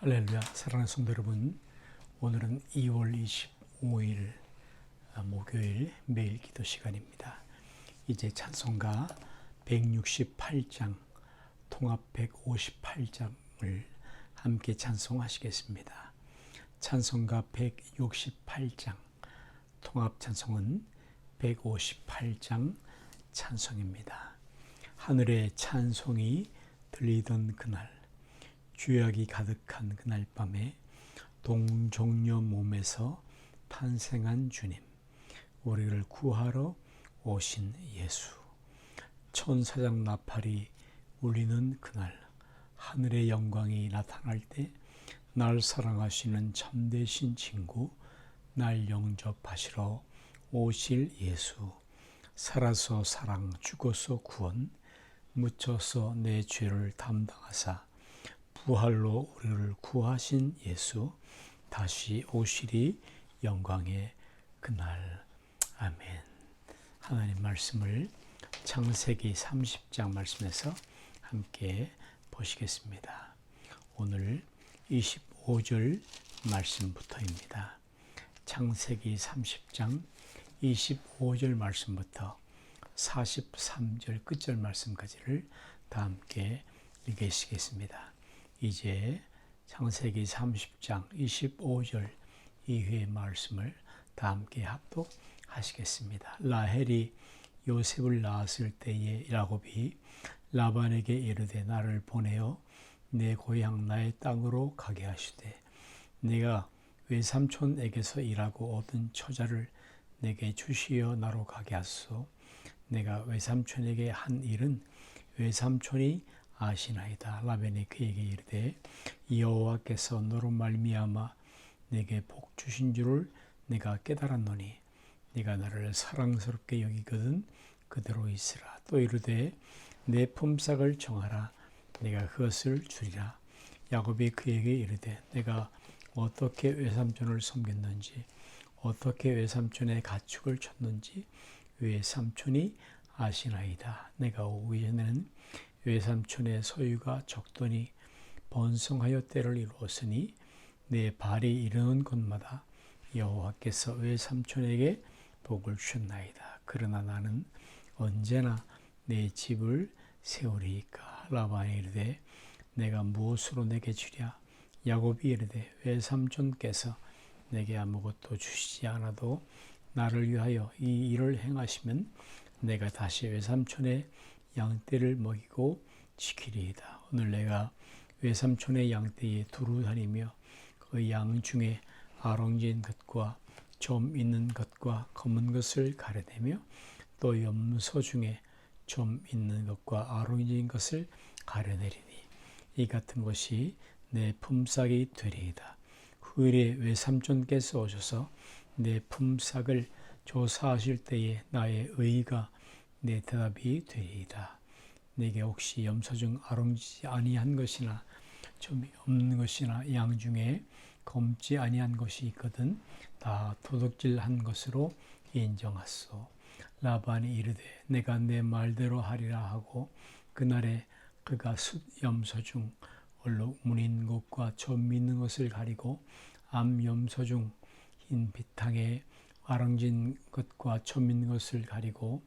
할렐루야. 사랑하는 성도 여러분, 오늘은 2월 25일 목요일 매일 기도 시간입니다. 이제 찬송가 168장, 통합 158장을 함께 찬송하시겠습니다. 찬송가 168장, 통합 찬송은 158장 찬송입니다. 하늘에 찬송이 들리던 그날, 주약이 가득한 그날 밤에 동정녀 몸에서 탄생한 주님, 우리를 구하러 오신 예수, 천사장 나팔이 울리는 그날, 하늘의 영광이 나타날 때 날 사랑하시는 참되신 친구, 날 영접하시러 오실 예수, 살아서 사랑, 죽어서 구원, 묻혀서 내 죄를 담당하사 부활로 우리를 구하신 예수, 다시 오시리 영광의 그날. 아멘. 하나님 말씀을 창세기 30장 말씀에서 함께 보시겠습니다. 오늘 25절 말씀부터입니다. 창세기 30장 25절 말씀부터 43절 끝절 말씀까지를 다 함께 읽으시겠습니다. 이제 창세기 30장 25절 이후의 말씀을 다 함께 합독하시겠습니다. 라헬이 요셉을 낳았을 때에 야곱이 라반에게 이르되 나를 보내어 내 고향 나의 땅으로 가게 하시되 내가 외삼촌에게서 일하고 얻은 처자를 내게 주시어 나로 가게 하소서. 내가 외삼촌에게 한 일은 외삼촌이 아시나이다. 라반이 그에게 이르되 여호와께서 너로 말미암아 내게 복 주신 줄을 내가 깨달았노니 네가 나를 사랑스럽게 여기거든 그대로 있으라. 또 이르되 내 품삯을 정하라. 내가 그것을 주리라. 야곱이 그에게 이르되 내가 어떻게 외삼촌을 섬겼는지 어떻게 외삼촌의 가축을 쳤는지 외삼촌이 아시나이다. 내가 오기 전에는 외삼촌의 소유가 적더니 번성하여 때를 이루었으니 내 발이 이르는 곳마다 여호와께서 외삼촌에게 복을 주셨나이다. 그러나 나는 언제나 내 집을 세우리이까. 라반이 이르되 내가 무엇으로 내게 주랴. 야곱이 이르되 외삼촌께서 내게 아무것도 주시지 않아도 나를 위하여 이 일을 행하시면 내가 다시 외삼촌의 양떼를 먹이고 지키리이다. 오늘 내가 외삼촌의 양떼에 두루 다니며 그 양 중에 아롱진 것과 좀 있는 것과 검은 것을 가려내며 또 염소 중에 좀 있는 것과 아롱진 것을 가려내리니 이 같은 것이 내 품삯이 되리이다. 후일에 외삼촌께서 오셔서 내 품삯을 조사하실 때에 나의 의가 내 대답이 되리이다. 내게 혹시 염소 중 아롱지지 아니한 것이나 좀 없는 것이나 양 중에 검지 아니한 것이 있거든 다 도둑질한 것으로 인정하소. 라반이 이르되 내가 내 말대로 하리라 하고 그날에 그가 숫 염소 중 얼룩 무늬인 것과 점 있는 것을 가리고 암 염소 중 흰 비탕에 아롱진 것과 점 있는 것을 가리고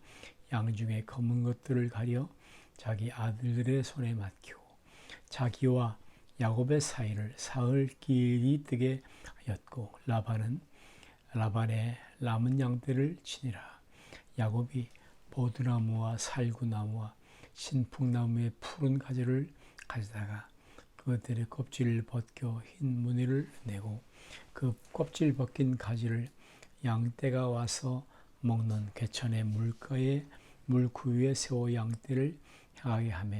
양 중에 검은 것들을 가려 자기 아들들의 손에 맡기고 자기와 야곱의 사이를 사흘 길이 뜨게 하였고 라반의 남은 양들을 치니라. 야곱이 보드나무와 살구나무와 신풍나무의 푸른 가지를 가져다가 그것들의 껍질을 벗겨 흰 무늬를 내고 그 껍질 벗긴 가지를 양떼가 와서 먹는 개천의 물가에 물구유에 세워 양떼를 향하게 하며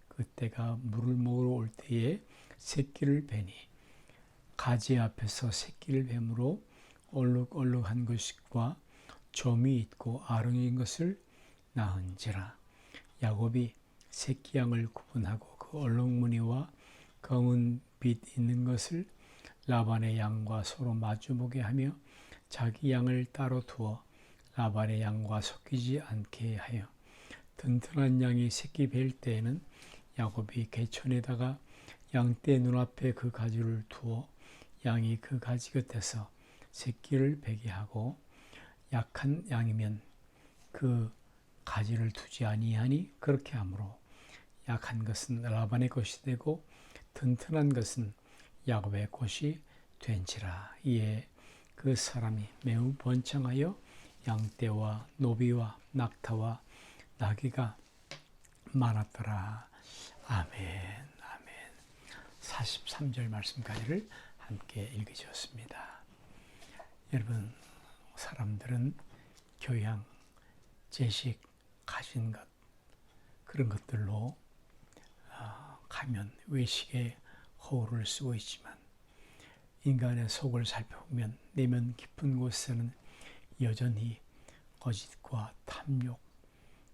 그때가 물을 먹으러 올 때에 새끼를 베니 가지 앞에서 새끼를 뱀으로 얼룩얼룩한 것과 점이 있고 아롱인 것을 낳은지라. 야곱이 새끼 양을 구분하고 그 얼룩무늬와 검은 빛 있는 것을 라반의 양과 서로 마주보게 하며 자기 양을 따로 두어 라반의 양과 섞이지 않게 하여 튼튼한 양이 새끼 뵐 때에는 야곱이 개천에다가 양떼 눈앞에 그 가지를 두어 양이 그 가지 곁에서 새끼를 베게 하고 약한 양이면 그 가지를 두지 아니하니 그렇게 하므로 약한 것은 라반의 것이 되고 튼튼한 것은 야곱의 것이 된지라. 이에 그 사람이 매우 번창하여 양떼와 노비와 낙타와 나귀가 많았더라. 아멘. 43절 말씀까지를 함께 읽으셨습니다. 여러분, 사람들은 교양, 지식, 가진 것, 그런 것들로 가면 외식의 허울을 쓰고 있지만 인간의 속을 살펴보면 내면 깊은 곳에는 여전히 거짓과 탐욕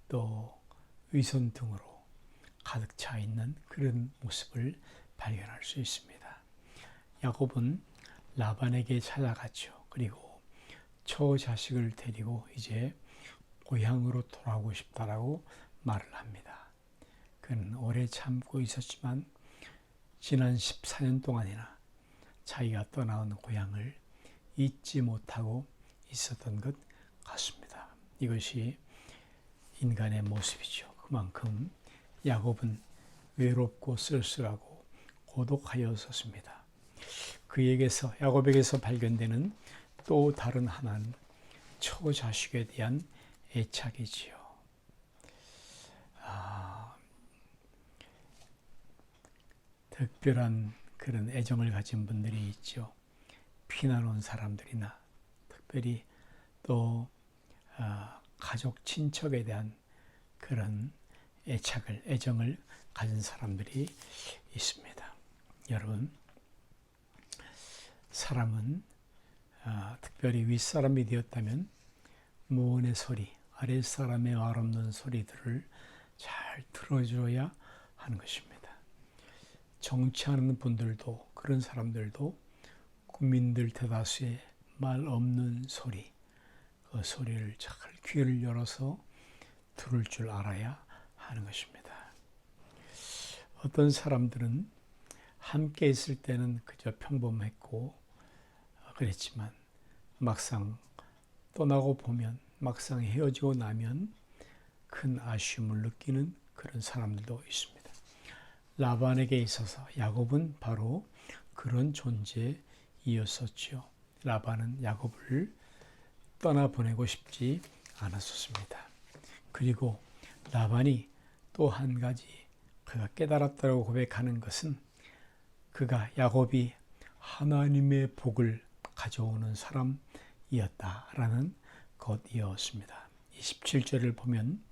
또 의손 등으로 가득 차 있는 그런 모습을 발견할 수 있습니다. 야곱은 라반에게 찾아갔죠. 그리고 처자식을 데리고 이제 고향으로 돌아오고 싶다라고 말을 합니다. 그는 오래 참고 있었지만 지난 14년 동안이나 자기가 떠나온 고향을 잊지 못하고 있었던 것 같습니다. 이것이 인간의 모습이죠. 그만큼 야곱은 외롭고 쓸쓸하고 고독하였었습니다. 그에게서 야곱에게서 발견되는 또 다른 하나는 처자식에 대한 애착이지요. 특별한 그런 애정을 가진 분들이 있죠. 피난 온 사람들이나 특별히 또 가족, 친척에 대한 그런 애정을 가진 사람들이 있습니다. 여러분, 사람은 특별히 윗사람이 되었다면 무언의 소리, 아랫사람의 말 없는 소리들을 잘 들어줘야 하는 것입니다. 정치하는 분들도 그런 사람들도 국민들 대다수의 말 없는 소리, 그 소리를 잘 귀를 열어서 들을 줄 알아야 하는 것입니다. 어떤 사람들은 함께 있을 때는 그저 평범했고 그랬지만 막상 떠나고 보면 막상 헤어지고 나면 큰 아쉬움을 느끼는 그런 사람들도 있습니다. 라반에게 있어서 야곱은 바로 그런 존재이었었죠. 라반은 야곱을 떠나보내고 싶지 않았었습니다. 그리고 라반이 또 한 가지 그가 깨달았다고 고백하는 것은 그가 야곱이 하나님의 복을 가져오는 사람이었다라는 것이었습니다. 27절을 보면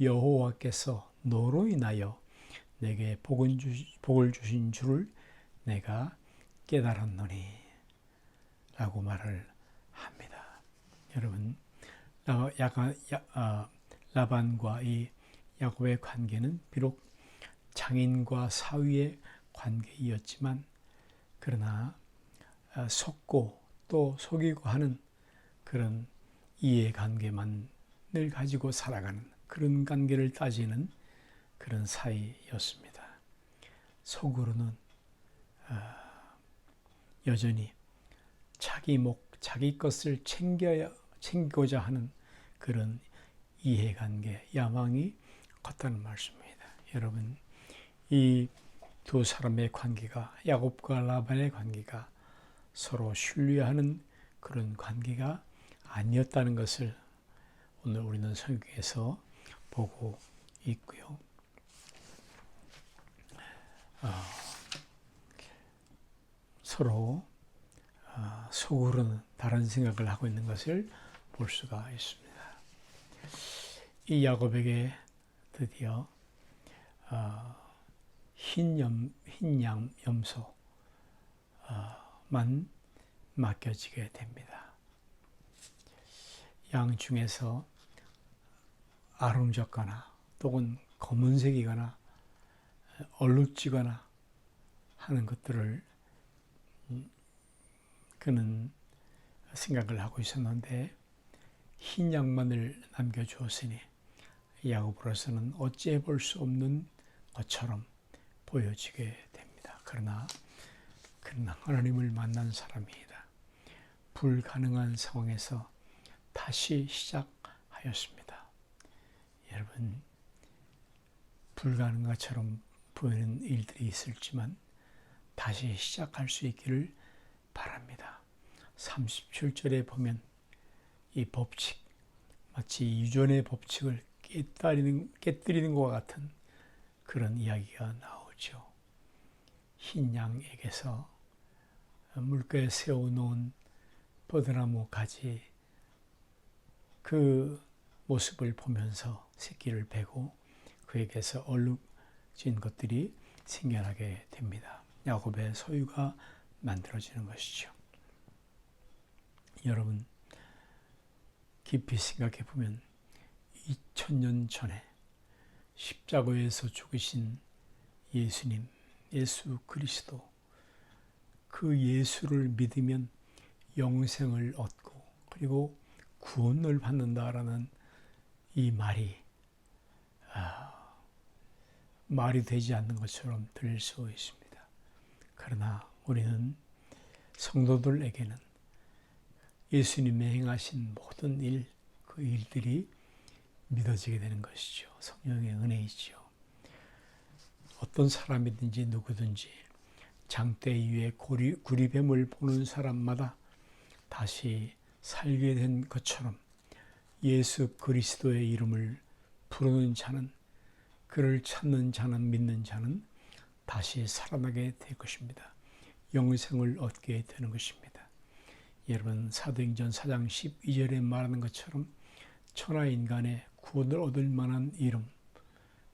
여호와께서 너로 인하여 내게 복을 주신 줄을 내가 깨달았노니 라고 말을 합니다. 여러분, 라반과 이 야곱의 관계는 비록 장인과 사위의 관계이었지만 그러나 속고 또 속이고 하는 그런 이해관계만을 가지고 살아가는 그런 관계를 따지는 그런 사이였습니다. 속으로는 여전히 자기 것을 챙기고자 하는 그런 이해관계, 야망이 컸다는 말씀입니다. 여러분, 이 두 사람의 관계가, 야곱과 라반의 관계가 서로 신뢰하는 그런 관계가 아니었다는 것을 오늘 우리는 성경에서 보고 있고요. 서로 속으로는 다른 생각을 하고 있는 것을 볼 수가 있습니다. 이 야곱에게 드디어 흰 양 염소만 맡겨지게 됩니다. 양 중에서 아름답거나 또는 검은색이거나 얼룩지거나 하는 것들을 그는 생각을 하고 있었는데 흰 양만을 남겨주었으니 야곱으로서는 어찌해 볼 수 없는 것처럼 보여지게 됩니다. 그러나 하나님을 만난 사람이다. 불가능한 상황에서 다시 시작하였습니다. 여러분, 불가능한 것처럼 보이는 일들이 있을지만 다시 시작할 수 있기를 바랍니다. 37절에 보면 이 법칙, 마치 유전의 법칙을 깨뜨리는 것과 같은 그런 이야기가 나오죠. 흰 양에게서 물가에 세워놓은 버드나무 가지, 그 모습을 보면서 새끼를 베고 그에게서 얼룩진 것들이 생겨나게 됩니다. 야곱의 소유가 만들어지는 것이죠. 여러분, 깊이 생각해 보면 2000년 전에 십자가에서 죽으신 예수님, 예수 그리스도, 그 예수를 믿으면 영생을 얻고 그리고 구원을 받는다라는 이 말이 말이 되지 않는 것처럼 들릴 수 있습니다. 그러나 우리는 성도들에게는 예수님이 행하신 모든 일, 그 일들이 믿어지게 되는 것이죠. 성령의 은혜이죠. 어떤 사람이든지 누구든지 장대 위에 구리뱀을 보는 사람마다 다시 살게 된 것처럼 예수 그리스도의 이름을 부르는 자는, 그를 찾는 자는, 믿는 자는 다시 살아나게 될 것입니다. 영생을 얻게 되는 것입니다. 여러분, 사도행전 4장 12절에 말하는 것처럼 천하인간의 구원을 얻을 만한 이름,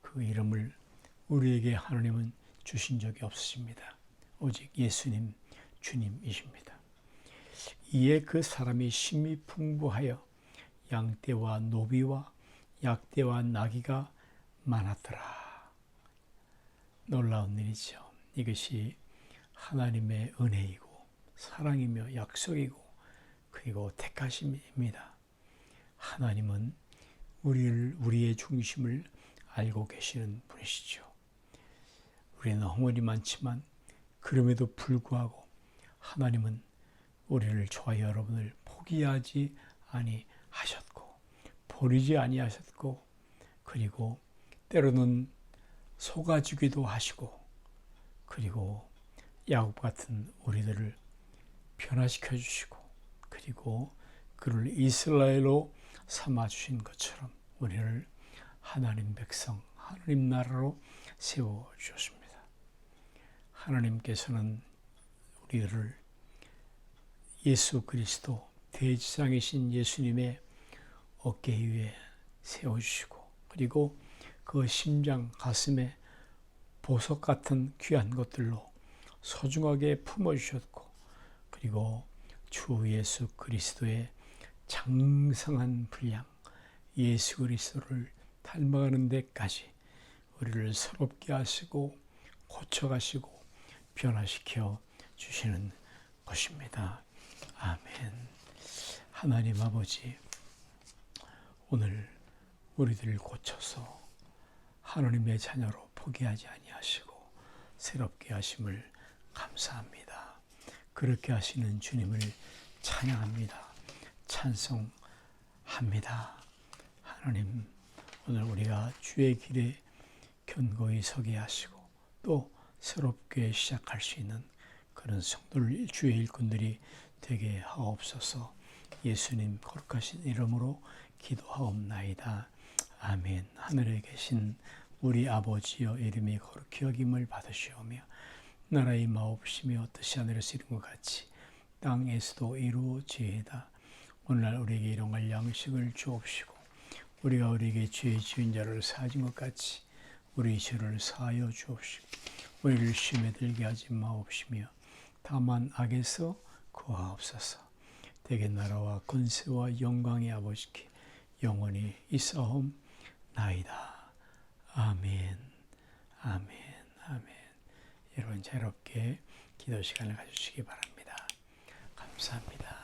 그 이름을 우리에게 하나님은 주신 적이 없으십니다. 오직 예수님, 주님이십니다. 이에 그 사람이 심히 풍부하여 양떼와 노비와 약떼와 나귀가 많았더라. 놀라운 일이죠. 이것이 하나님의 은혜이고 사랑이며 약속이고 그리고 택하심입니다. 하나님은 우리의 중심을 알고 계시는 분이시죠. 우리는 허물이 많지만 그럼에도 불구하고 하나님은 우리를 좋아하여 여러분을 포기하지 아니하셨고 버리지 아니하셨고 그리고 때로는 속아주기도 하시고 그리고 야곱 같은 우리들을 변화시켜 주시고 그리고 그를 이스라엘로 삼아주신 것처럼 우리를 하나님 백성, 하나님 나라로 세워주셨습니다. 하나님께서는 우리를 예수 그리스도 대지상이신 예수님의 어깨 위에 세워주시고 그리고 그 심장 가슴에 보석 같은 귀한 것들로 소중하게 품어주셨고 그리고 주 예수 그리스도의 장성한 분량 예수 그리스도를 닮아가는 데까지 우리를 새롭게 하시고 고쳐가시고 변화시켜 주시는 것입니다. 아멘. 하나님 아버지, 오늘 우리들을 고쳐서 하나님의 자녀로 포기하지 아니하시고 새롭게 하심을 감사합니다. 그렇게 하시는 주님을 찬양합니다. 찬송합니다. 하나님, 오늘 우리가 주의 길에 견고히 서게 하시고 또 새롭게 시작할 수 있는 그런 성도들, 주의 일꾼들이 되게 하옵소서. 예수님 거룩하신 이름으로 기도하옵나이다. 아멘. 하늘에 계신 우리 아버지여, 이름이 거룩히 여김을 받으시오며 나라의 마옵시며 뜻이 하늘에서 이룬 것 같이 땅에서도 이루어지이다. 오늘날 우리에게 일용할 양식을 주옵시고 우리가 우리에게 죄 지은 자를 사하진 것 같이 우리 죄를 사하여 주옵시고 우리를 시험에 들게 하지 마옵시며 다만 악에서 구하옵소서. 대개 나라와 권세와 영광의 아버지께 영원히 있사옵나이다. 아멘. 아멘. 아멘. 여러분, 자유롭게 기도 시간을 가지시기 바랍니다. 감사합니다.